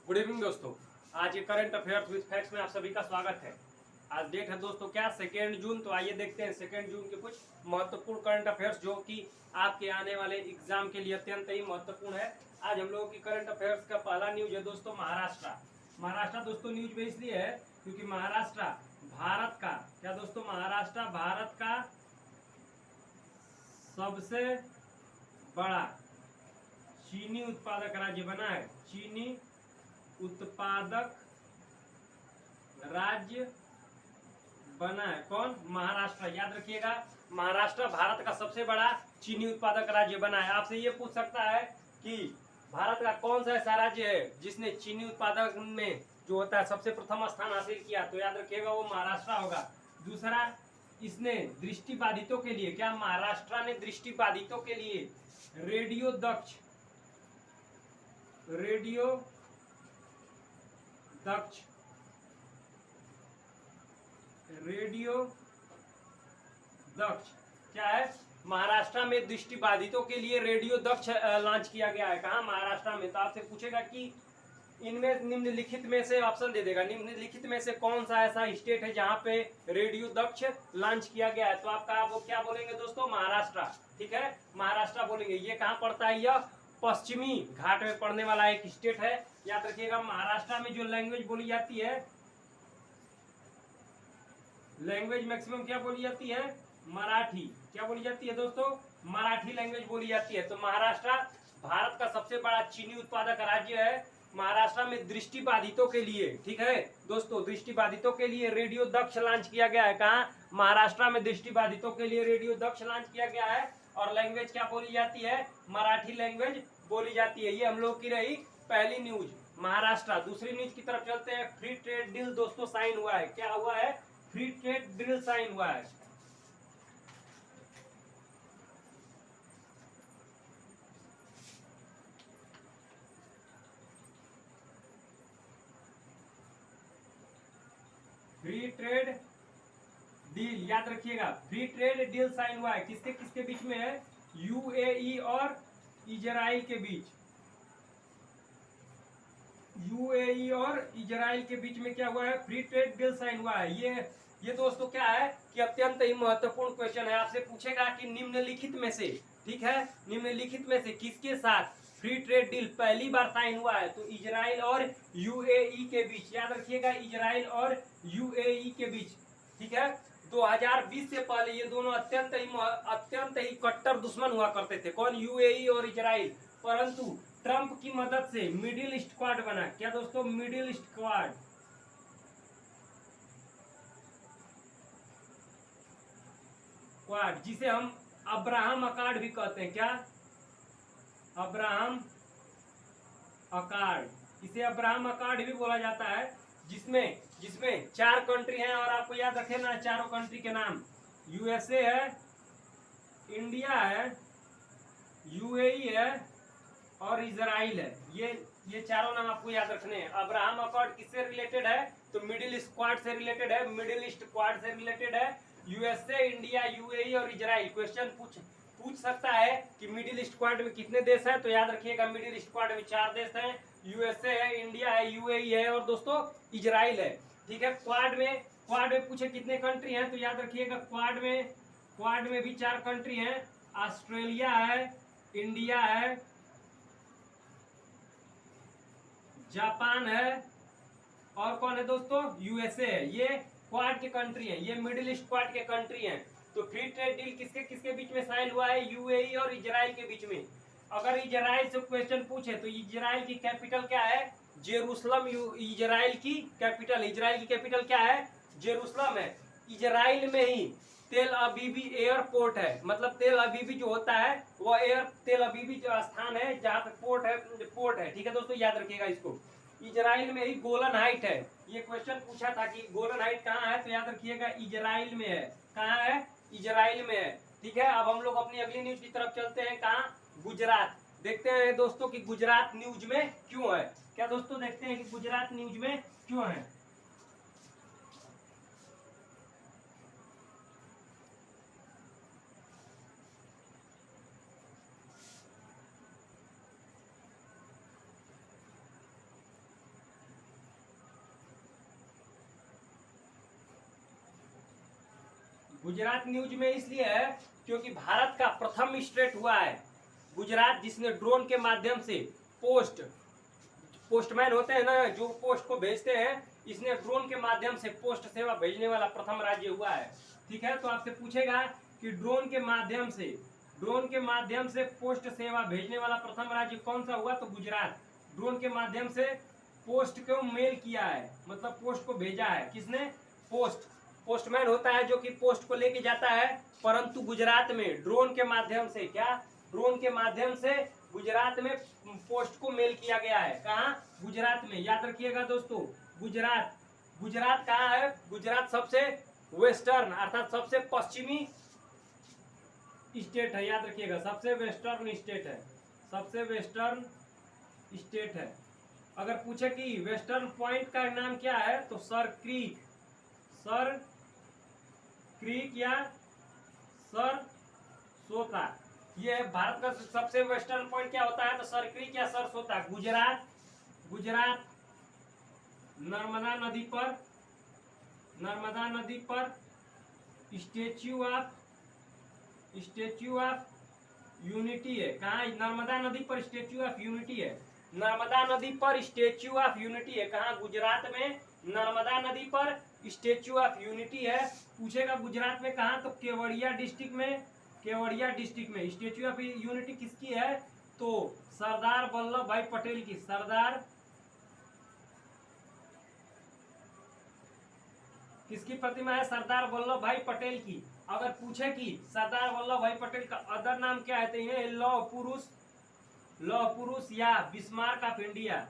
Good evening दोस्तों। आज के करंट अफेयर्स विद फैक्ट्स में आप सभी का स्वागत है। आज डेट है दोस्तों क्या, 2 जून। तो आइए देखते हैं 2 जून के कुछ महत्वपूर्ण करंट अफेयर्स जो कि आपके आने वाले एग्जाम के लिए अत्यंत ही महत्वपूर्ण है। आज हम लोगों की करंट अफेयर्स का पहला न्यूज है दोस्तों महाराष्ट्र दोस्तों न्यूज में इसलिए है क्योंकि महाराष्ट्र भारत का क्या दोस्तों, महाराष्ट्र भारत का सबसे बड़ा चीनी उत्पादक राज्य बना है। चीनी उत्पादक राज्य बना है कौन? महाराष्ट्र। याद रखिएगा, महाराष्ट्र भारत का सबसे बड़ा चीनी उत्पादक राज्य बना है। आपसे ये पूछ सकता है कि भारत का कौन सा ऐसा राज्य है जिसने चीनी उत्पादक में जो होता है सबसे प्रथम स्थान हासिल किया, तो याद रखिएगा वो महाराष्ट्र होगा। दूसरा, इसने दृष्टिबाधितों के लिए, क्या महाराष्ट्र ने दृष्टिबाधितों के लिए रेडियो दक्ष क्या है? महाराष्ट्र में दृष्टिबाधितों के लिए रेडियो दक्ष लॉन्च किया गया है। कहाँ? महाराष्ट्र में। तो आपसे पूछेगा कि इनमें निम्नलिखित में से ऑप्शन दे देगा, निम्नलिखित में से कौन सा ऐसा स्टेट है जहां पे रेडियो दक्ष लॉन्च किया गया है? तो आपका वो क्या बोलेंगे दोस्तों? महाराष्ट्र। ठीक है, महाराष्ट्र बोलेंगे। ये कहाँ पड़ता है? यह पश्चिमी घाट में पड़ने वाला एक स्टेट है। याद रखिएगा, महाराष्ट्र में जो लैंग्वेज बोली जाती है, लैंग्वेज मैक्सिमम क्या बोली जाती है? मराठी। क्या बोली जाती है दोस्तों? मराठी लैंग्वेज बोली जाती है। तो महाराष्ट्र भारत का सबसे बड़ा चीनी उत्पादक राज्य है। महाराष्ट्र में दृष्टिबाधितों के लिए, ठीक है दोस्तों, दृष्टिबाधितों के लिए रेडियो दक्ष लॉन्च किया गया है। कहाँ? महाराष्ट्र में दृष्टिबाधितों के लिए रेडियो दक्ष लॉन्च किया गया है। और लैंग्वेज क्या बोली जाती है? मराठी लैंग्वेज बोली जाती है। ये हम लोग की रही पहली न्यूज, महाराष्ट्र। दूसरी न्यूज की तरफ चलते हैं। फ्री ट्रेड डील दोस्तों साइन हुआ है। क्या हुआ है? फ्री ट्रेड डील साइन हुआ है। फ्री ट्रेड डील, याद रखिएगा, फ्री ट्रेड डील साइन हुआ है। किसके किसके बीच में है? यूएई और इजराइल के बीच। यूएई और इजराइल के बीच में क्या हुआ है? फ्री ट्रेड डील साइन हुआ है। ये दोस्तों क्या है कि अत्यंत ही महत्वपूर्ण क्वेश्चन है। आपसे पूछेगा कि निम्नलिखित में से, ठीक है, निम्नलिखित में से किसके साथ फ्री ट्रेड डील पहली बार साइन हुआ है? तो इजराइल और यूएई के बीच। याद रखिएगा, इजराइल और यूएई के बीच। ठीक है, 2020 से पहले ये दोनों अत्यंत ही कट्टर दुश्मन हुआ करते थे। कौन? यूएई और इजराइल। परंतु ट्रंप की मदद से मिडिल ईस्ट क्वाड बना। क्या दोस्तों? मिडिल ईस्ट क्वाड, जिसे हम अब्राहम अकॉर्ड भी कहते हैं। क्या? अब्राहम अकॉर्ड, इसे अब्राहम अकॉर्ड भी बोला जाता है। जिसमें 4 कंट्री हैं, और आपको याद रखे ना चारों कंट्री के नाम। यूएसए है, इंडिया है, यूएई है और इजराइल है। ये चारों नाम आपको याद रखने हैं। अब्राहम अकॉर्ड किससे रिलेटेड है? तो मिडिल ईस्ट क्वाड से रिलेटेड है। मिडिल ईस्ट क्वाड से रिलेटेड है यूएसए, इंडिया, यूएई और इजराइल। क्वेश्चन पूछ सकता है कि मिडिल ईस्ट क्वाड में कितने देश हैं? तो याद रखिएगा, मिडिल ईस्ट क्वाड में 4 देश हैं। यूएसए है, इंडिया है, यूएई है और दोस्तों इजराइल है। ठीक है, क्वाड में पूछे कितने कंट्री हैं? तो याद रखिएगा, क्वाड में भी 4 कंट्री हैं। ऑस्ट्रेलिया है, इंडिया है, जापान है और कौन है दोस्तों? यूएसए है। ये क्वाड के कंट्री हैं, ये मिडिल ईस्ट क्वाड के कंट्री हैं। तो फ्री ट्रेड डील किसके किसके बीच में साइन हुआ है? यूएई और इजराइल के बीच में। अगर इजराइल से क्वेश्चन पूछे तो इजराइल की कैपिटल क्या है? जेरूसलम। इजराइल की कैपिटल क्या है? जेरूसलम है। इजराइल में ही तेल अबीबी एयरपोर्ट है। मतलब तेल अबीबी जो होता है वो तेल अबीबी जो स्थान है जहाँ पे पोर्ट है। ठीक है दोस्तों, याद रखिएगा इसको। इजराइल में ही गोलन हाइट है। ये क्वेश्चन पूछा था कि गोलन हाइट कहाँ है? तो याद रखिएगा, इजराइल में है। कहाँ है? इजराइल में है। ठीक है, अब हम लोग अपनी अगली न्यूज की तरफ चलते हैं। कहाँ? गुजरात। देखते हैं दोस्तों कि गुजरात न्यूज में क्यों है। क्या दोस्तों? देखते हैं कि गुजरात न्यूज में क्यों है। गुजरात न्यूज में इसलिए है क्योंकि भारत का प्रथम स्टेट हुआ है गुजरात, जिसने ड्रोन के माध्यम से पोस्टमैन होते हैं ना, जो पोस्ट को भेजते हैं, इसने ड्रोन के माध्यम से पोस्ट सेवा भेजने वाला प्रथम राज्य हुआ है। ठीक है, तो आपसे पूछेगा कि ड्रोन के माध्यम से पोस्ट सेवा भेजने वाला प्रथम राज्य कौन सा हुआ, तो गुजरात। ड्रोन के माध्यम से पोस्ट को मेल किया है, मतलब पोस्ट को भेजा है, किसने, पोस्टमैन होता है जो कि पोस्ट को लेके जाता है, परंतु गुजरात में ड्रोन के माध्यम से, क्या, ड्रोन के माध्यम से गुजरात में पोस्ट को मेल किया गया है। कहाँ, गुजरात में। याद रखिएगा दोस्तों, गुजरात कहाँ है, गुजरात सबसे वेस्टर्न अर्थात सबसे पश्चिमी स्टेट है। याद रखिएगा, सबसे वेस्टर्न स्टेट है। अगर पूछे कि वेस्टर्न पॉइंट का नाम क्या है, तो सर क्रीक या सर सोता, ये है भारत का सबसे वेस्टर्न पॉइंट। क्या होता है, तो सर क्रीक या सर सोता। गुजरात नर्मदा नदी पर स्टेच्यू ऑफ यूनिटी है। कहाँ, नर्मदा नदी पर स्टेच्यू ऑफ यूनिटी है। नर्मदा नदी पर स्टेच्यू ऑफ यूनिटी है। कहाँ, गुजरात में नर्मदा नदी पर स्टेच्यू ऑफ यूनिटी है। पूछेगा गुजरात में कहाँ, तो केवड़िया डिस्ट्रिक्ट में स्टेच्यू ऑफ यूनिटी किसकी है, तो सरदार वल्लभ भाई पटेल की। किसकी प्रतिमा है, सरदार वल्लभ भाई पटेल की। अगर पूछे कि सरदार वल्लभ भाई पटेल का अदर नाम क्या है, तो इन्हें लौह पुरुष या बिस्मार्क ऑफ इंडिया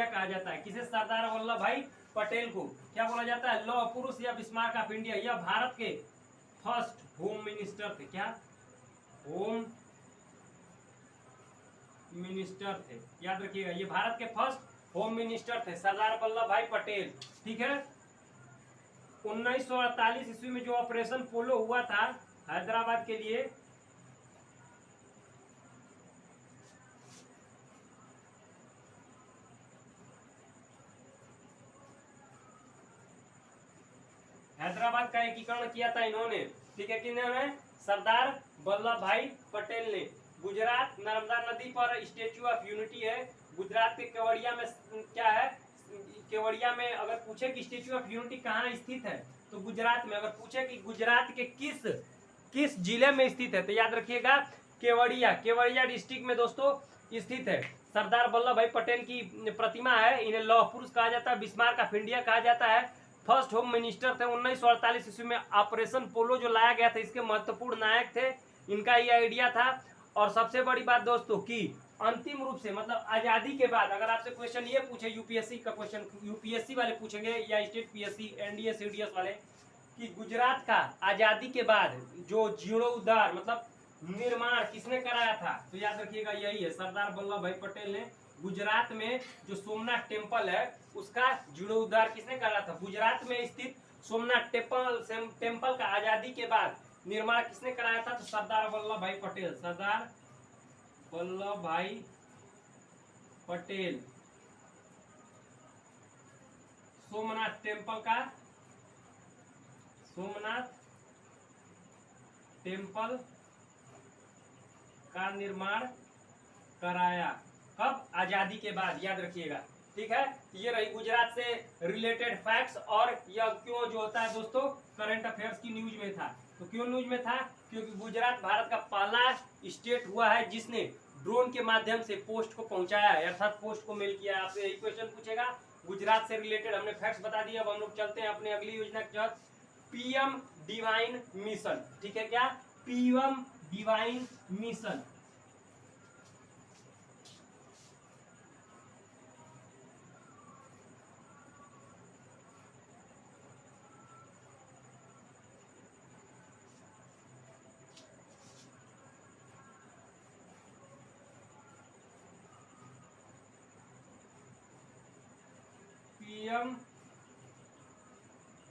कहा जाता है। किसे, सरदार वल्लभ भाई पटेल को क्या बोला जाता है, लौह पुरुष या बिस्मार्क ऑफ इंडिया। यह भारत के फर्स्ट होम मिनिस्टर थे। क्या, होम मिनिस्टर थे। याद रखिएगा, ये भारत के फर्स्ट होम मिनिस्टर थे सरदार वल्लभ भाई पटेल। ठीक है, 1948 ईस्वी में जो ऑपरेशन पोलो हुआ था हैदराबाद के लिए, हैदराबाद का एकीकरण किया था इन्होंने। ठीक है, किन्होंने, सरदार वल्लभ भाई पटेल ने। गुजरात नर्मदा नदी पर स्टेच्यू ऑफ यूनिटी है। गुजरात के केवड़िया में क्या है, केवड़िया में अगर पूछे कि स्टेच्यू ऑफ यूनिटी कहाँ स्थित है, तो गुजरात में। अगर पूछे कि गुजरात के किस जिले में स्थित है, तो याद रखिएगा केवड़िया डिस्ट्रिक्ट में दोस्तों स्थित है। सरदार वल्लभ भाई पटेल की प्रतिमा है। इन्हें लौह पुरुष कहा जाता है, बिस्मार्क ऑफ इंडिया कहा जाता है। फर्स्ट होम मिनिस्टर थे। 1948 ईस्वी में ऑपरेशन पोलो जो लाया गया था, इसके महत्वपूर्ण नायक थे, इनका ये आइडिया था। और सबसे बड़ी बात दोस्तों कि अंतिम रूप से, मतलब आजादी के बाद, अगर आपसे क्वेश्चन ये पूछे, यूपीएससी का क्वेश्चन, यूपीएससी वाले पूछेंगे या स्टेट पीएससी, एनडीए सीडीएस वाले, कि गुजरात का आजादी के बाद जो जीर्णोद्धार मतलब निर्माण किसने कराया था, तो याद रखिएगा यही है, सरदार वल्लभ भाई पटेल ने। गुजरात में जो सोमनाथ टेम्पल है, उसका जीर्णोद्धार किसने करा था, गुजरात में स्थित सोमनाथ टेम्पल का आजादी के बाद निर्माण किसने कराया था, तो सरदार वल्लभ भाई पटेल। सरदार वल्लभ भाई पटेल सोमनाथ टेम्पल का निर्माण कराया। कब, आजादी के बाद। याद रखिएगा, ठीक है। ये रही गुजरात से रिलेटेड फैक्ट्स। और यह क्यों जो होता है दोस्तों, करंट अफेयर्स की न्यूज में था। तो क्यों न्यूज में था, क्योंकि गुजरात भारत का पहला स्टेट हुआ है जिसने ड्रोन के माध्यम से पोस्ट को पहुंचाया है, अर्थात पोस्ट को मेल किया है। आपसे यही क्वेश्चन पूछेगा। गुजरात से रिलेटेड हमने फैक्ट्स बता दिए। अब हम लोग चलते हैं अपने अगली योजना के तहत, पीएम डिवाइन मिशन। ठीक है, क्या, PM divine mission. PM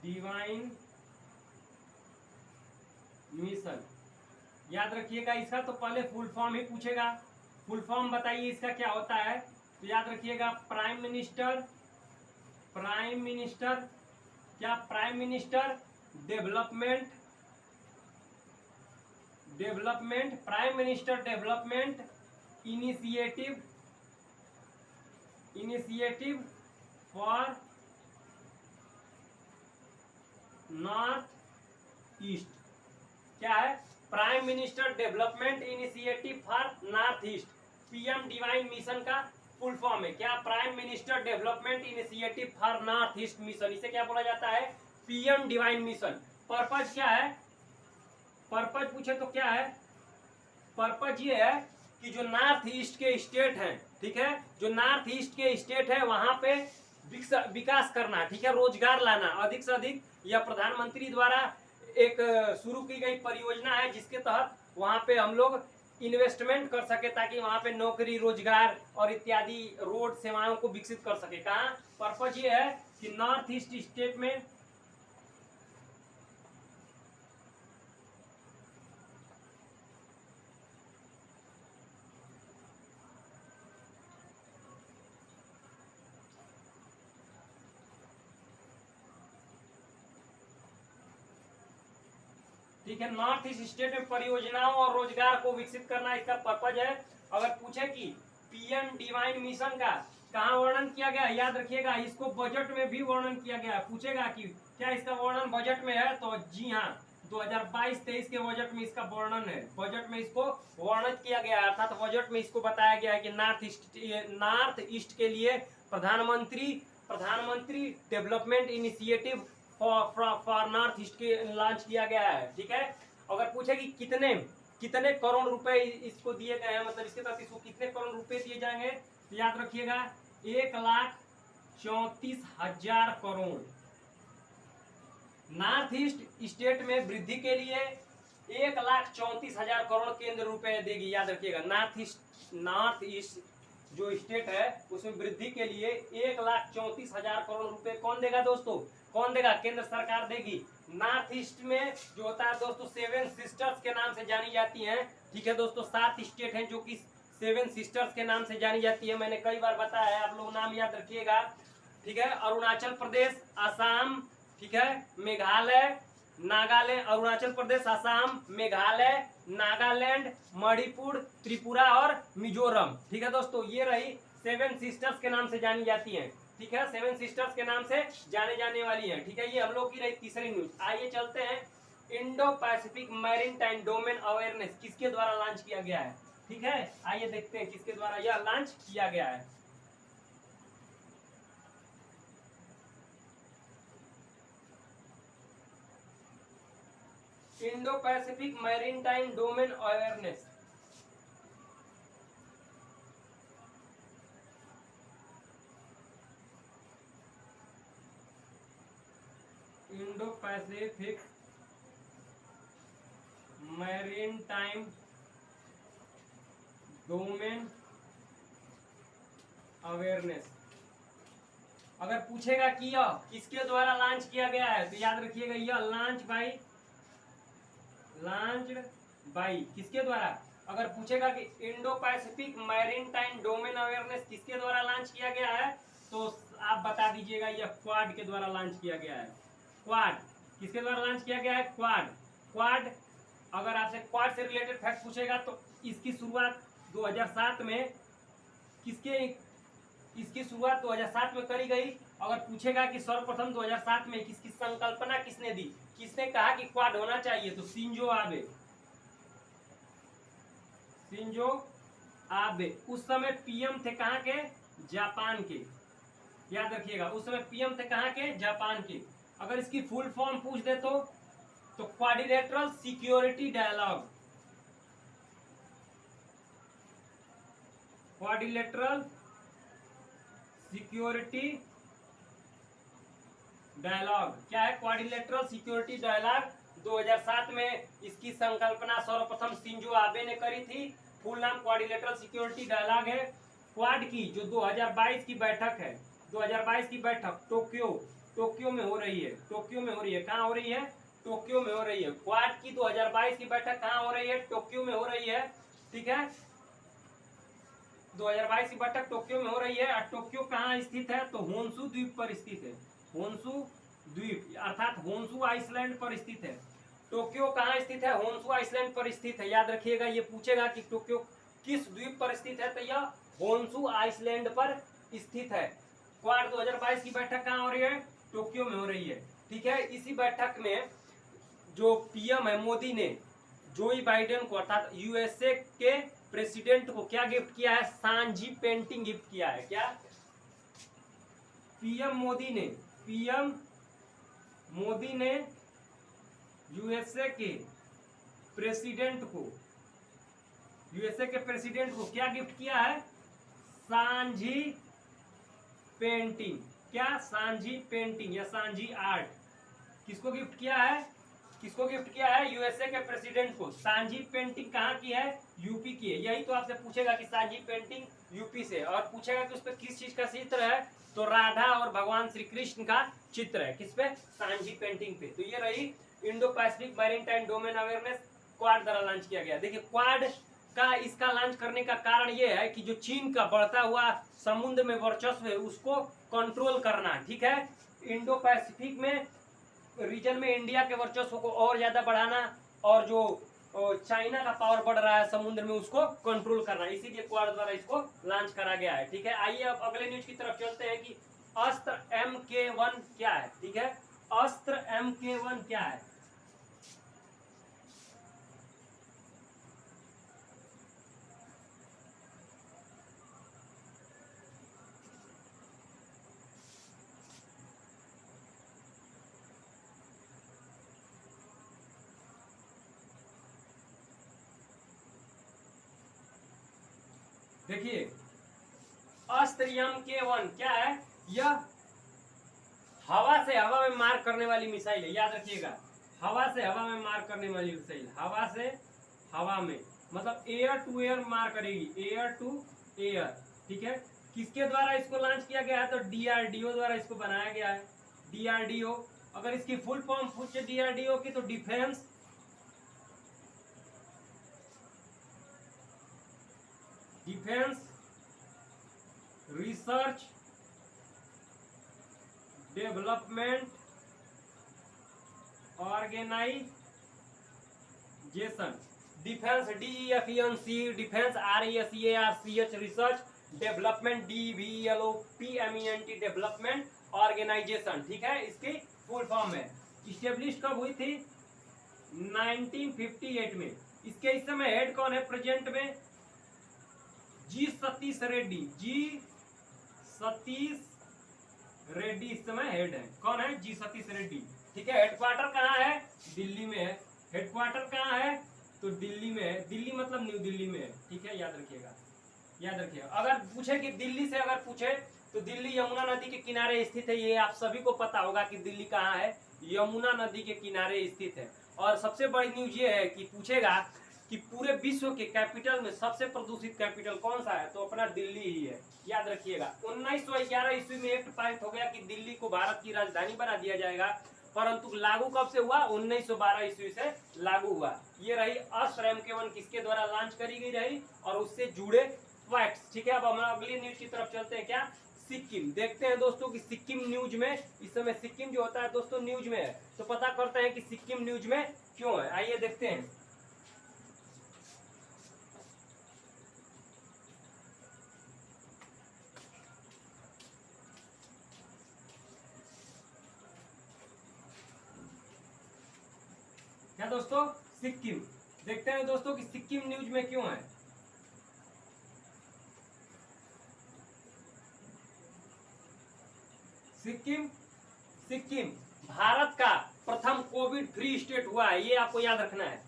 divine mission, याद रखिएगा। इसका तो पहले फुल फॉर्म ही पूछेगा। फुल फॉर्म बताइए इसका क्या होता है, तो याद रखिएगा, प्राइम मिनिस्टर क्या prime minister development prime minister development initiative for north east. क्या है? Prime minister development initiative for north east, PM divine mission का फुल फॉर्म है क्या? Prime minister development initiative for north east mission. इसे क्या बोला जाता है? PM divine mission. पर्पज क्या है? पर्पज पूछे तो क्या है? पर्पज ये है कि जो नॉर्थ ईस्ट के स्टेट हैं, ठीक है, जो नॉर्थ ईस्ट के स्टेट है वहां पे विकास करना, ठीक है, रोजगार लाना अधिक से अधिक। यह प्रधानमंत्री द्वारा एक शुरू की गई परियोजना है जिसके तहत वहां पे हम लोग इन्वेस्टमेंट कर सके ताकि वहां पे नौकरी, रोजगार और इत्यादि रोड सेवाओं को विकसित कर सके। कहाँ? पर्पज ये है कि नॉर्थ ईस्ट स्टेट में ठीक है, नॉर्थ ईस्ट स्टेट में परियोजनाओं और रोजगार को विकसित करना इसका पर्पज है। अगर पूछे कि पीएम डिवाइन मिशन का कहाँ वर्णन किया गया है, याद रखिएगा इसको बजट में भी वर्णन किया गया है। पूछेगा कि क्या इसका वर्णन बजट में है, तो जी हाँ, 2022-23 के बजट में इसका वर्णन है। बजट में इसको वर्णन किया गया है, अर्थात बजट में इसको बताया गया है कि नॉर्थ ईस्ट के लिए प्रधानमंत्री development initiative for north east के लॉन्च किया गया है। ठीक है, अगर पूछे कि कितने करोड़ रुपए इसको दिए गए हैं, मतलब इसके तहत इसको कितने करोड़ रुपए दिए जाएंगे, तो याद रखिएगा 1,34,000 करोड़। नॉर्थ ईस्ट स्टेट में वृद्धि के लिए 1,34,000 करोड़ केंद्र रुपए देगी। याद रखिएगा नॉर्थ ईस्ट जो स्टेट है उसमें वृद्धि के लिए 1,34,000 करोड़ रुपए कौन देगा दोस्तों? कौन देगा? केंद्र सरकार देगी। नॉर्थ ईस्ट में जो होता है दोस्तों 7 सिस्टर्स के नाम से जानी जाती हैं। ठीक है दोस्तों, 7 स्टेट हैं जो कि 7 सिस्टर्स के नाम से जानी जाती है। मैंने कई बार बताया है, आप लोग नाम याद रखिएगा। ठीक है, अरुणाचल प्रदेश, असम, ठीक है, मेघालय, नागालैंड, अरुणाचल प्रदेश, असम, मेघालय, नागालैंड, मणिपुर, त्रिपुरा और मिजोरम। ठीक है दोस्तों, ये रही 7 सिस्टर्स के नाम से जानी जाती हैं। ठीक है, 7 सिस्टर्स के नाम से जाने जाने वाली हैं। ठीक है, ये हम लोग की रही तीसरी न्यूज। आइए चलते हैं, Indo Pacific maritime domain awareness किसके द्वारा लॉन्च किया गया है? ठीक है, आइए देखते हैं किसके द्वारा यह लॉन्च किया गया है। Indo Pacific maritime domain awareness, Indo Pacific maritime domain awareness. अगर पूछेगा कि यह किसके द्वारा लॉन्च किया गया है, तो याद रखिएगा यह लॉन्च बाई किसके द्वारा? अगर पूछेगा कि Indo Pacific maritime domain awareness किसके द्वारा लॉन्च किया गया है, तो आप बता दीजिएगा यह क्वाड के द्वारा लॉन्च किया गया है। क्वाड किसके द्वारा लॉन्च किया गया है? क्वाड। अगर आपसे क्वाड से रिलेटेड फैक्ट पूछेगा तो इसकी शुरुआत 2007 में इसकी शुरुआत 2007 में करी गई। अगर पूछेगा कि सर्वप्रथम 2007 में किसकी संकल्पना किसने दी, किसने कहा कि क्वाड होना चाहिए, तो शिंजो आबे उस समय पीएम थे कहाँ के? जापान के। याद रखिएगा उस समय पीएम थे कहाँ के? जापान के। अगर इसकी फुल फॉर्म पूछ दे तो quadrilateral security dialogue, quadrilateral security dialogue. क्या है? क्वाड्रिलेटरल सिक्योरिटी डायलॉग 2007 में इसकी संकल्पना सर्वप्रथम शिंजो आबे ने करी थी। फुल नाम क्वाड्रिलेटरल सिक्योरिटी डायलॉग है। क्वाड की जो 2022 की बैठक है, 2022 की बैठक टोक्यो में हो रही है। कहाँ हो रही है? टोक्यो में हो रही है। क्वाड की 2022 की बैठक कहाँ हो रही है? टोक्यो में हो रही है। ठीक है, 2022 की बैठक टोक्यो में हो रही है। और टोक्यो कहाँ स्थित है? तो होन्शु द्वीप पर स्थित है। होन्शु द्वीप अर्थात होन्शु आइसलैंड पर स्थित है। टोक्यो कहाँ स्थित है? होन्शु आइसलैंड पर स्थित है। याद रखिएगा, ये पूछेगा कि टोक्यो किस द्वीप पर स्थित है, तो यह होन्शु आइसलैंड पर स्थित है। क्वाड 2022 की बैठक कहाँ हो रही है? टोक्यो में हो रही है। ठीक है, इसी बैठक में जो पीएम है मोदी ने जोई बाइडेन को अर्थात यूएसए के प्रेसिडेंट को क्या गिफ्ट किया है? सांझी पेंटिंग गिफ्ट किया है। क्या? पीएम मोदी ने यूएसए के प्रेसिडेंट को क्या गिफ्ट किया है? सांझी पेंटिंग। क्या? सांझी पेंटिंग या सांझी आर्ट। किसको गिफ्ट किया है? यूएसए के प्रेसिडेंट को। सांझी पेंटिंग कहाँ की है? यूपी की है। यही तो आपसे पूछेगा कि सांझी पेंटिंग यूपी से, और पूछेगा कि उस पर किस चीज का चित्र है, तो राधा और भगवान श्री कृष्ण का चित्र है। किस पे? सांझी पेंटिंग पे। तो ये रही Indo Pacific maritime domain awareness, quad द्वारा लॉन्च किया गया। देखिए, क्वाड का इसका लॉन्च करने का कारण ये है कि जो चीन का बढ़ता हुआ समुद्र में वर्चस्व है उसको कंट्रोल करना। ठीक है, इंडो पैसिफिक में रीजन में इंडिया के वर्चस्व को और ज्यादा बढ़ाना, और जो चाइना का पावर बढ़ रहा है समुद्र में उसको कंट्रोल करना, इसीलिए क्वाड द्वारा इसको लॉन्च करा गया है। ठीक है, आइए अब अगले न्यूज की तरफ चलते हैं कि अस्त्र MK1 क्या है। ठीक है, अस्त्र MK1 क्या है? देखिए, अस्त्र MK1 क्या है? यह हवा से हवा में मार करने वाली मिसाइल है। याद रखिएगा, हवा से हवा में मार करने वाली मिसाइल। हवा से हवा में मतलब एयर टू एयर मार करेगी, एयर टू एयर। ठीक है, किसके द्वारा इसको लॉन्च किया गया है? तो DRDO द्वारा इसको बनाया गया है। DRDO, अगर इसकी फुल फॉर्म पूछे DRDO की, तो defence research development organisation. Defence DEFENC, defence RESEARCH, research development DEVELOPMENT, development organisation. ठीक है, इसकी फुल फॉर्म है। इस्टेब्लिश कब हुई थी? 1958 में। इसके इस समय हेड कौन है प्रेजेंट में? G सतीश रेड्डी इस समय हेड है। कौन है? G सतीश रेड्डी। ठीक है, हेडक्वार्टर कहाँ है? दिल्ली में है। हेडक्वार्टर कहाँ है? तो दिल्ली में है। दिल्ली मतलब न्यू दिल्ली में है। ठीक है, याद रखिएगा। अगर पूछे कि दिल्ली से अगर पूछे तो दिल्ली यमुना नदी के किनारे स्थित है। ये आप सभी को पता होगा कि दिल्ली कहाँ है? यमुना नदी के किनारे स्थित है। और सबसे बड़ी न्यूज ये है कि पूछेगा कि पूरे विश्व के कैपिटल में सबसे प्रदूषित कैपिटल कौन सा है? तो अपना दिल्ली ही है। याद रखिएगा, 1911 ईस्वी में एक्ट पारित हो गया कि दिल्ली को भारत की राजधानी बना दिया जाएगा, परंतु लागू कब से हुआ? 1912 ईस्वी से लागू हुआ। ये रही अस्त्र MK1 किसके द्वारा लॉन्च करी गई रही, और उससे जुड़े फैक्ट्स। ठीक है, अब हम अगली न्यूज की तरफ चलते हैं। क्या? सिक्किम। देखते हैं दोस्तों कि सिक्किम न्यूज में इस समय सिक्किम जो होता है दोस्तों न्यूज में है, तो पता करते हैं कि सिक्किम न्यूज में क्यों है। आइए देखते हैं। क्या दोस्तों? सिक्किम। देखते हैं दोस्तों कि सिक्किम न्यूज में क्यों है। सिक्किम भारत का प्रथम कोविड फ्री स्टेट हुआ है। ये आपको याद रखना है।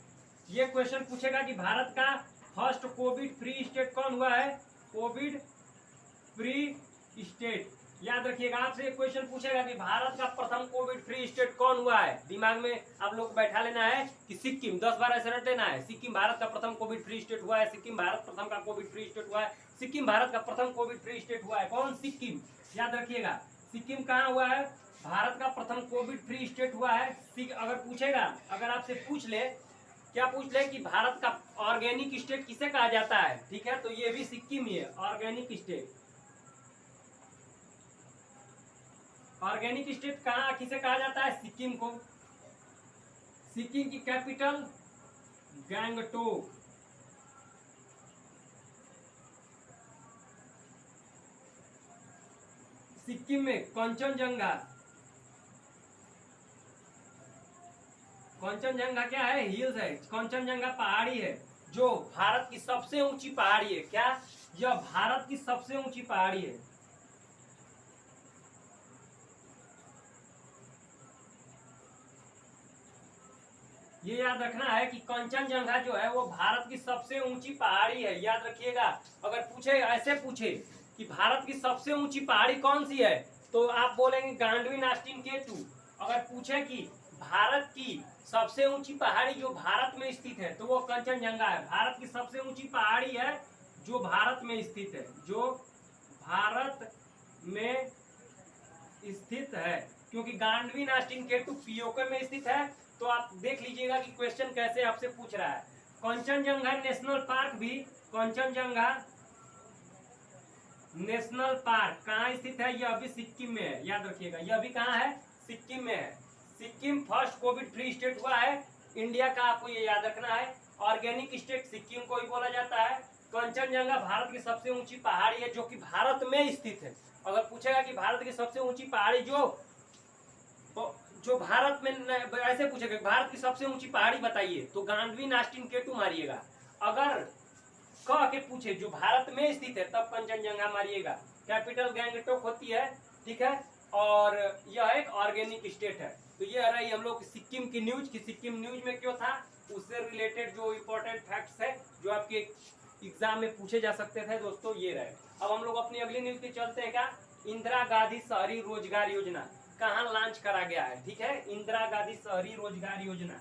ये क्वेश्चन पूछेगा कि भारत का फर्स्ट कोविड फ्री स्टेट कौन हुआ है? Covid free state. याद रखिएगा, आपसे क्वेश्चन पूछेगा कि भारत का प्रथम कोविड फ्री स्टेट कौन हुआ है। दिमाग में आप लोग बैठा लेना है कि सिक्किम 10 बार ऐसे रट लेना है। सिक्किम भारत का प्रथम कोविड फ्री स्टेट हुआ है। सिक्किम भारत प्रथम का कोविड फ्री स्टेट हुआ है। सिक्किम भारत का प्रथम कोविड फ्री स्टेट हुआ है। कौन? सिक्किम। याद रखिएगा, सिक्किम कहाँ हुआ है? भारत का प्रथम कोविड फ्री स्टेट हुआ है। अगर पूछेगा, अगर आपसे पूछ ले, क्या पूछ ले कि भारत का ऑर्गेनिक स्टेट किसे कहा जाता है, ठीक है, तो ये भी सिक्किम ही है, ऑर्गेनिक स्टेट। ऑर्गेनिक स्टेट कहाँ किसे कहा जाता है? सिक्किम को। सिक्किम की कैपिटल गैंगटोक। सिक्किम में कंचनजंगा। कंचनजंगा क्या है? हिल्स है। कंचनजंगा पहाड़ी है जो भारत की सबसे ऊंची पहाड़ी है। क्या? यह भारत की सबसे ऊंची पहाड़ी है। ये याद रखना है कि कंचनजंगा जो है वो भारत की सबसे ऊंची पहाड़ी है, याद रखिएगा। अगर पूछे, ऐसे पूछे कि भारत की सबसे ऊंची पहाड़ी कौन सी है, तो आप बोलेंगे गांडवी नास्टिन केटू। अगर पूछे कि भारत की सबसे ऊंची पहाड़ी जो भारत में स्थित है, तो वो कंचनजंगा है। भारत की सबसे ऊंची पहाड़ी है जो भारत में स्थित है, जो भारत में स्थित है, क्योंकि गांडवी नास्टिन केटू पीओके में स्थित है। तो आप देख लीजिएगा कि क्वेश्चन कैसे आपसे पूछ रहा है। कंचनजंगा नेशनल पार्क भी, कंचनजंगा नेशनल पार्क कहाँ स्थित है? यह भी सिक्किम में है, याद रखिएगा। यह भी कहाँ है? सिक्किम में है। Sikkim first Covid free state हुआ है इंडिया का, आपको ये याद रखना है। ऑर्गेनिक स्टेट सिक्किम को ही बोला जाता है। कंचनजंगा भारत की सबसे ऊंची पहाड़ी है जो कि भारत में स्थित है। अगर पूछेगा कि भारत की सबसे ऊंची पहाड़ी जो भारत में, ऐसे पूछेगा भारत की सबसे ऊंची पहाड़ी बताइए, तो गांडवी नास्टिन केटू मारिएगा। अगर कह के पूछे जो भारत में स्थित है, तब कंचनजंगा मारिएगा। कैपिटल गैंगटोक होती है, ठीक है। और यह एक ऑर्गेनिक स्टेट है। तो ये रही हम लोग सिक्किम की न्यूज की सिक्किम न्यूज में क्यों था, उससे रिलेटेड जो इम्पोर्टेंट फैक्ट्स है जो आपके एग्जाम में पूछे जा सकते थे दोस्तों, ये रहे। अब हम लोग अपनी अगली न्यूज पे चलते हैं। क्या? इंदिरा गांधी शहरी रोजगार योजना कहाँ लॉन्च करा गया है? ठीक है, इंदिरा गांधी शहरी रोजगार योजना।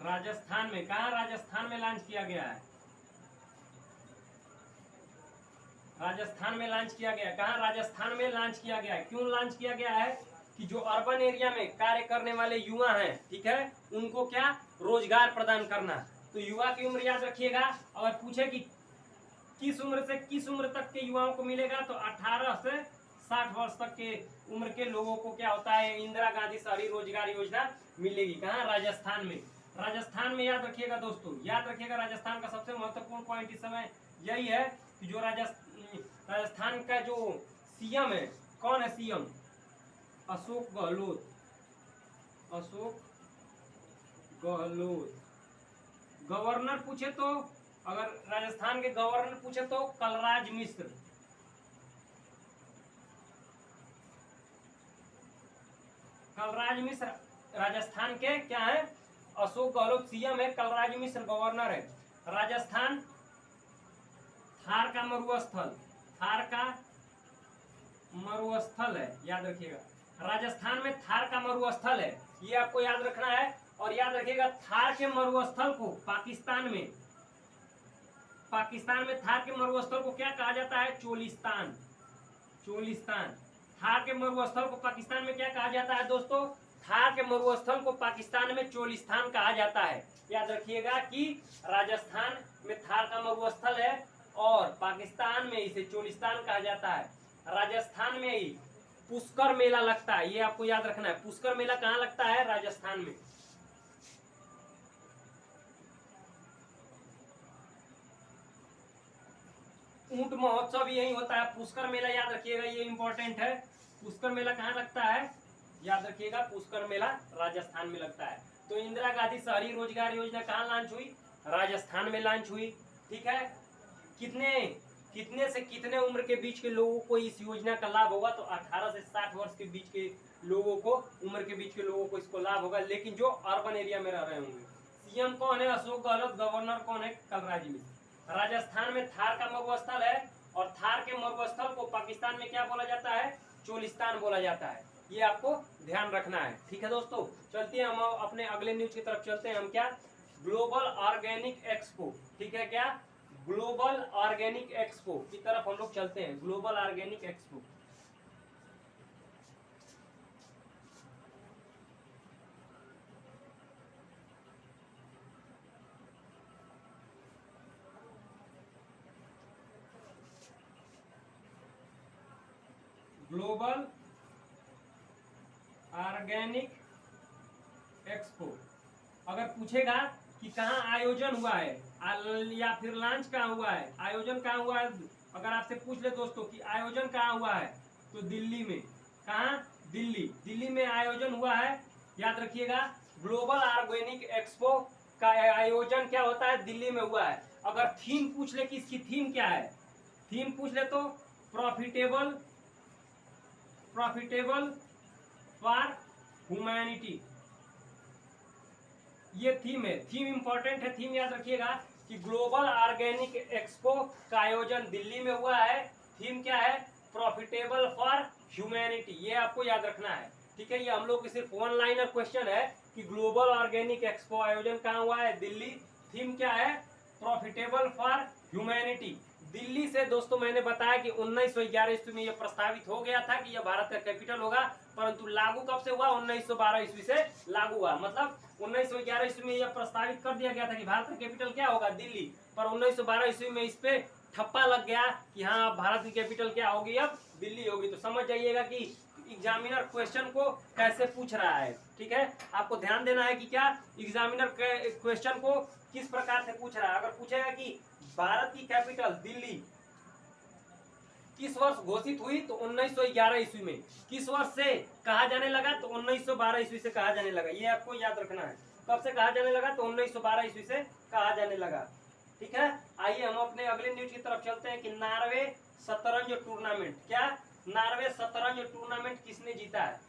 राजस्थान में, कहा राजस्थान में लॉन्च किया गया है? राजस्थान में लॉन्च किया गया। कहा? राजस्थान में लॉन्च किया गया है। क्यों लॉन्च किया गया है? कि जो अर्बन एरिया में कार्य करने वाले युवा हैं, ठीक है, उनको क्या रोजगार प्रदान करना। तो युवा की उम्र याद रखिएगा। अगर पूछे कि किस उम्र से किस उम्र तक के युवाओं को मिलेगा, तो 18 से 60 वर्ष तक के उम्र के लोगों को क्या होता है, इंदिरा गांधी शहरी रोजगार योजना मिलेगी। कहाँ? राजस्थान में। राजस्थान में याद रखिएगा दोस्तों, याद रखिएगा, राजस्थान का सबसे महत्वपूर्ण पॉइंट इस समय यही है कि जो राजस्थान का जो सीएम है, कौन है सीएम? अशोक गहलोत। अशोक गहलोत। गवर्नर पूछे तो, अगर राजस्थान के गवर्नर पूछे तो कलराज मिश्र। कलराज मिश्र राजस्थान के क्या है? अशोक गहलोत सीएम है, कलराज मिश्र गवर्नर है। राजस्थान थार का मरुस्थल, थार का मरुस्थल है, याद रखिएगा। राजस्थान में थार का मरुस्थल है, ये आपको याद रखना है। और याद रखिएगा थार के मरुस्थल को पाकिस्तान में थार के मरुस्थल को क्या कहा जाता है? चोलिस्तान। चोलिस्तान। थार के मरुस्थल को पाकिस्तान में क्या कहा जाता है दोस्तों? थार के मरुस्थल को पाकिस्तान में चोलिस्तान कहा जाता है। याद रखिएगा कि राजस्थान में थार का मरुस्थल है और पाकिस्तान में इसे चोलिस्तान कहा जाता है। राजस्थान में ही पुष्कर मेला लगता है, ये आपको याद रखना है। पुष्कर मेला कहाँ लगता है? राजस्थान में। ऊंट महोत्सव यही होता है। पुष्कर मेला याद रखिएगा, ये इंपॉर्टेंट है। पुष्कर मेला कहाँ लगता है? याद रखिएगा, पुष्कर मेला राजस्थान में लगता है। तो इंदिरा गांधी शहरी रोजगार योजना कहाँ लॉन्च हुई? राजस्थान में लॉन्च हुई, ठीक है। कितने से कितने उम्र के बीच के लोगों को इस योजना का लाभ होगा? तो 18 से 60 वर्ष के बीच के लोगों को, उम्र के बीच के लोगों को इसको लाभ होगा, लेकिन जो अर्बन एरिया में रह रहे होंगे। सीएम कौन है? अशोक गहलोत। गवर्नर कौन है? कलराज मिश्र। राजस्थान में थार का मरुस्थल है, और थार के मरुस्थल को पाकिस्तान में क्या बोला जाता है? चोलिस्तान बोला जाता है। ये आपको ध्यान रखना है। ठीक है दोस्तों, चलते हैं हम अपने अगले न्यूज की तरफ चलते हैं। हम क्या? Global organic expo. ठीक है, क्या? ग्लोबल ऑर्गेनिक एक्सपो की तरफ हम लोग चलते हैं। Global organic expo. Global organic expo अगर पूछेगा कि कहाँ आयोजन हुआ है या फिर लॉन्च कहाँ हुआ है, आयोजन कहाँ हुआ है, अगर आपसे पूछ ले दोस्तों कि आयोजन कहाँ हुआ है, तो दिल्ली में। कहाँ? दिल्ली। दिल्ली में आयोजन हुआ है, याद रखिएगा। ग्लोबल ऑर्गेनिक एक्सपो का आयोजन क्या होता है? दिल्ली में हुआ है। अगर थीम पूछ ले कि इसकी थीम क्या है, थीम पूछ ले तो प्रॉफिटेबल फॉर ह्यूमैनिटी, ये थीम है। थीम इंपॉर्टेंट है, थीम याद रखिएगा कि ग्लोबल ऑर्गेनिक एक्सपो का आयोजन दिल्ली में हुआ है। थीम क्या है? Profitable for humanity. ये आपको याद रखना है। ठीक है, ये हम लोग की सिर्फ वन लाइनर क्वेश्चन है कि ग्लोबल ऑर्गेनिक एक्सपो आयोजन कहाँ हुआ है? दिल्ली। थीम क्या है? Profitable for humanity. दिल्ली से दोस्तों मैंने बताया कि 1911 ईस्वी में यह प्रस्तावित हो गया था कि यह भारत का कैपिटल होगा, परंतु लागू कब से हुआ? 1912 ईस्वी से लागू हुआ। मतलब 1911 ईस्वी में यह प्रस्तावित कर दिया गया था कि भारत का कैपिटल क्या होगा? दिल्ली। पर 1912 ईस्वी में इस पे ठप्पा लग गया कि हाँ, भारत की कैपिटल क्या होगी? अब दिल्ली होगी। तो समझ जाइएगा कि एग्जामिनर क्वेश्चन को कैसे पूछ रहा है। ठीक है, आपको ध्यान देना है कि क्या एग्जामिनर क्वेश्चन को किस प्रकार से पूछ रहा है। अगर पूछेगा कि भारत की कैपिटल दिल्ली किस वर्ष घोषित हुई, तो 1911 ईस्वी में। किस वर्ष से कहा जाने लगा, तो 1912 ईस्वी से कहा जाने लगा। ये आपको याद रखना है। कब से कहा जाने लगा? तो 1912 ईस्वी से कहा जाने लगा। ठीक है, आइए हम अपने अगले न्यूज की तरफ चलते हैं कि नॉर्वे शतरंज टूर्नामेंट। क्या? नॉर्वे शतरंज टूर्नामेंट किसने जीता है?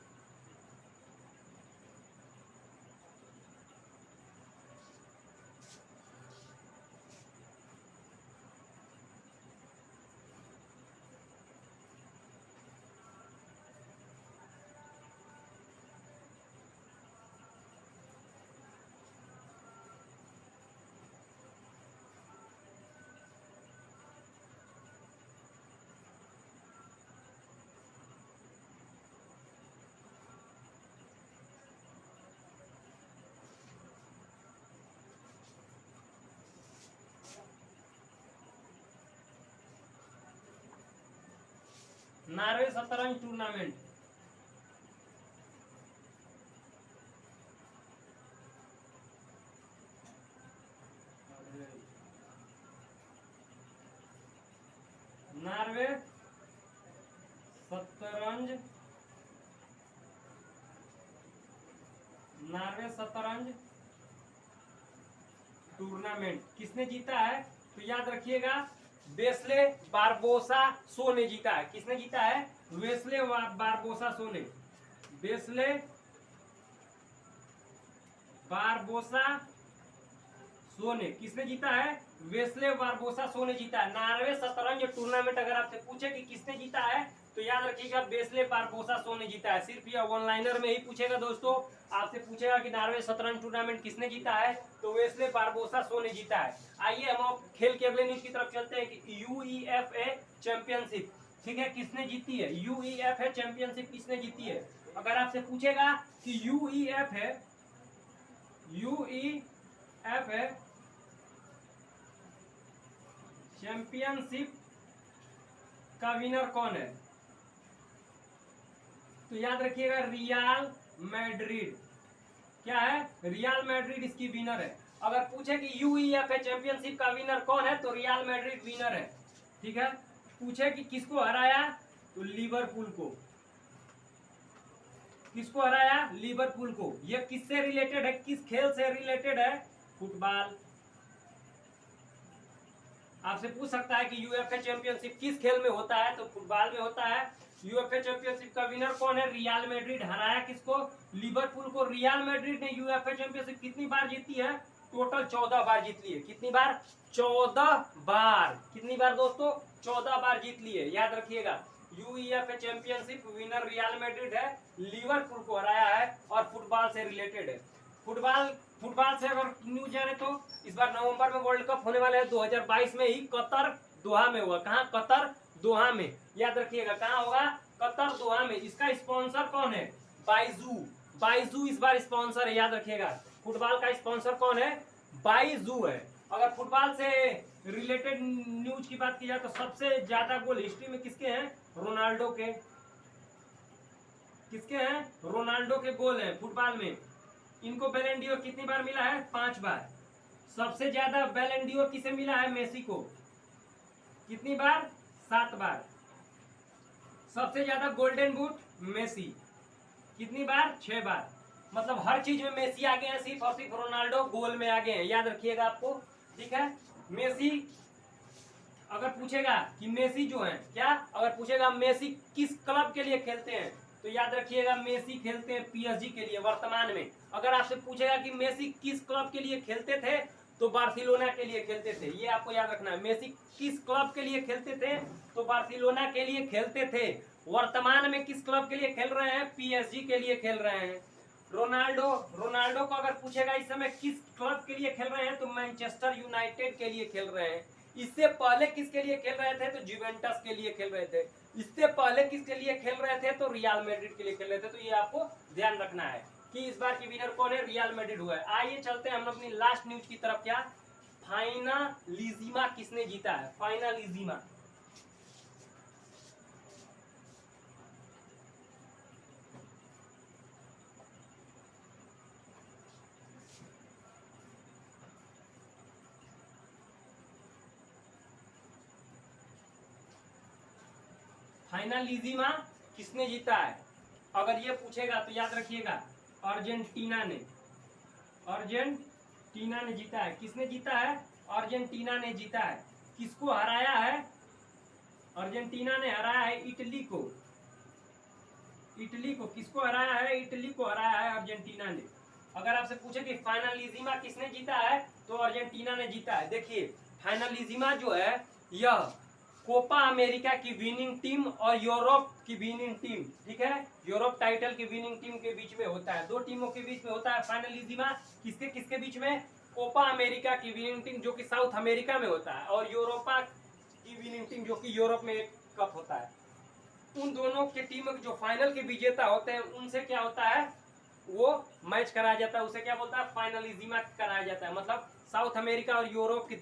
नॉर्वे शतरंज टूर्नामेंट नॉर्वे शतरंज टूर्नामेंट किसने जीता है? तो याद रखिएगा वेस्ले बारबोसा सो ने जीता है। किसने जीता है? वेस्ले बारबोसा सो ने। वेस्ले बारबोसा सो ने किसने जीता है? वेस्ले बारबोसा सो ने जीता है। नॉर्वे शतरंज टूर्नामेंट अगर आपसे पूछे कि किसने जीता है, तो याद रखिएगा वेस्ले बारबोसा सो ने जीता है। सिर्फ यह वन लाइनर में ही पूछेगा दोस्तों। आपसे पूछेगा कि नॉर्वे शतरंज टूर्नामेंट किसने जीता है, तो वेस्ले बारबोसा सो ने जीता है। आइए हम खेल के अगले न्यूज की तरफ चलते हैं कि यूईएफए चैंपियनशिप, ठीक है, किसने जीती है? यूईएफए चैंपियनशिप किसने जीती है? अगर आपसे पूछेगा कि यूईएफए चैंपियनशिप का विनर कौन है, तो याद रखिएगा रियल मैड्रिड। क्या है? रियल मैड्रिड इसकी विनर है। अगर पूछे कि यूईएफए चैंपियनशिप का विनर कौन है, तो रियल मैड्रिड विनर है। ठीक है, पूछे कि किसको हराया, तो लिवरपूल को। किसको हराया? लिवरपूल को। यह किससे रिलेटेड है? किस खेल से रिलेटेड है? फुटबॉल। आपसे पूछ सकता है कि यूएफए चैंपियनशिप किस खेल में होता है, तो फुटबॉल में होता है। यूएफए चैंपियनशिप का विनर कौन है? Real Madrid. हराया किसको? लिवरपूल को। रियल मैड्रिड ने यूएफए चैंपियनशिप कितनी बार जीती है? टोटल 14 बार जीत लिए। कितनी बार? 14 बार। कितनी बार दोस्तों? 14 बार जीत लिए। याद रखिएगा, UEFA championship winner real Madrid है, लिवरपूल को हराया है और फुटबॉल से रिलेटेड है। फुटबॉल से अगर न्यूज जाने तो इस बार नवंबर में वर्ल्ड कप होने वाला है 2022 में ही, कतर दोहा में हुआ। कहाँ? कतर दोहा में। याद रखिएगा, कहाँ होगा? कतर दोहा में। इसका स्पॉन्सर कौन है? बाइजू। बाइजू इस बार स्पॉन्सर है। याद रखिएगा, फुटबॉल का स्पॉन्सर कौन है? बाइजू है। अगर फुटबॉल से रिलेटेड न्यूज की बात की जाए तो सबसे ज्यादा गोल हिस्ट्री में किसके हैं? रोनाल्डो के। किसके हैं? रोनाल्डो के गोल हैं फुटबॉल में। इनको बैलन डी ओर कितनी बार मिला है? 5 बार। सबसे ज्यादा बैलन डी ओर किसे मिला है? मेसी को। कितनी बार? 7 बार। सबसे ज्यादा गोल्डन बूट मेसी। कितनी बार? 6 बार। मतलब हर चीज में मेसी आगे हैं, सिर्फ और सिर्फ रोनाल्डो गोल में आगे हैं। याद रखिएगा आपको, ठीक है। मेसी अगर पूछेगा कि मेसी जो है क्या, अगर पूछेगा मेसी किस क्लब के लिए खेलते हैं, तो याद रखिएगा मेसी खेलते हैं पीएसजी के लिए वर्तमान में। अगर आपसे पूछेगा कि मेसी किस क्लब के लिए खेलते थे, तो बार्सिलोना के लिए खेलते थे। ये आपको याद रखना है। मेसी किस क्लब के लिए खेलते थे? तो बार्सिलोना के लिए खेलते थे। वर्तमान में किस क्लब के लिए खेल रहे हैं? पीएसजी के लिए खेल रहे हैं। रोनाल्डो को अगर पूछेगा इस समय किस क्लब के लिए खेल रहे हैं, तो मैनचेस्टर यूनाइटेड के लिए खेल रहे हैं। इससे पहले किसके लिए खेल रहे थे? तो जुवेंटस के लिए खेल रहे थे। इससे पहले किसके लिए खेल रहे थे? तो रियल मैड्रिड के लिए खेल रहे थे। तो ये आपको ध्यान रखना है कि इस बार की विनर कौन है? रियल मैड्रिड हुआ है। आइए चलते हैं हम अपनी लास्ट न्यूज की तरफ। क्या? फाइनलिजिमा किसने जीता है? फाइनलिजिमा। फाइनलिजिमा किसने जीता है? अगर ये पूछेगा तो याद रखिएगा अर्जेंटीना ने। अर्जेंटीना ने जीता है। किसने जीता है? अर्जेंटीना ने जीता है। किसको हराया है? अर्जेंटीना ने हराया है इटली को। इटली को किसको हराया है? इटली को हराया है अर्जेंटीना ने। अगर आपसे पूछे कि फाइनलिजिमा किसने जीता है, तो अर्जेंटीना ने जीता है। देखिए, फाइनलिजिमा जो है यह कोपा अमेरिका की विनिंग टीम और यूरोप की विनिंग टीम, ठीक है, यूरोप टाइटल की विनिंग टीम के बीच में होता है। दो टीमों के बीच में होता है फाइनलिजिमा। किसके किसके बीच में? कोपा अमेरिका की विनिंग टीम जो कि साउथ अमेरिका में होता है, और यूरोपा की विनिंग टीम जो कि यूरोप में एक कप होता है। उन दोनों के टीम जो फाइनल के विजेता होते हैं, उनसे क्या होता है? वो मैच कराया जाता है। उसे क्या बोलता है? फाइनलिजिमा कराया जाता है। मतलब साउथ अमेरिका और यूरोप की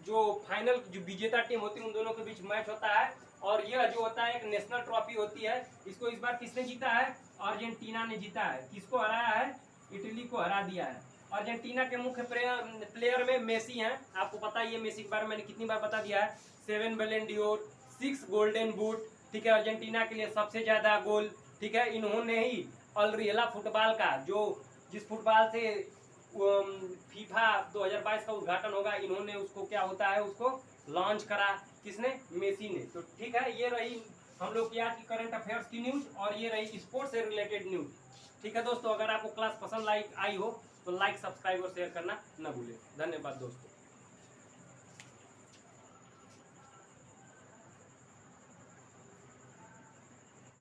जो फाइनल जो विजेता टीम होती है, उन दोनों के बीच मैच होता है। और यह जो होता है एक नेशनल ट्रॉफी होती है। इसको इस बार किसने जीता है? अर्जेंटीना ने जीता है। किसको हराया है? इटली को हरा दिया है। अर्जेंटीना के मुख्य प्लेयर में मेसी हैं। आपको पता ही है मेसी के बारे में मैंने कितनी बार बता दिया है। 7 बैलन डी ओर, 6 गोल्डन बूट, ठीक है, अर्जेंटीना के लिए सबसे ज्यादा गोल, ठीक है। इन्होंने ही अलरियला फुटबॉल का जो जिस फुटबॉल से फीफा 2022 का उद्घाटन होगा, इन्होंने उसको क्या होता है उसको लॉन्च करा। किसने? मेसी ने। तो ठीक है, ये रही हम लोग की आज की करंट अफेयर्स की न्यूज, और ये रही स्पोर्ट्स से रिलेटेड न्यूज। ठीक है दोस्तों, अगर आपको क्लास पसंद आई हो तो लाइक, सब्सक्राइब और शेयर करना न भूलें। धन्यवाद दोस्तों।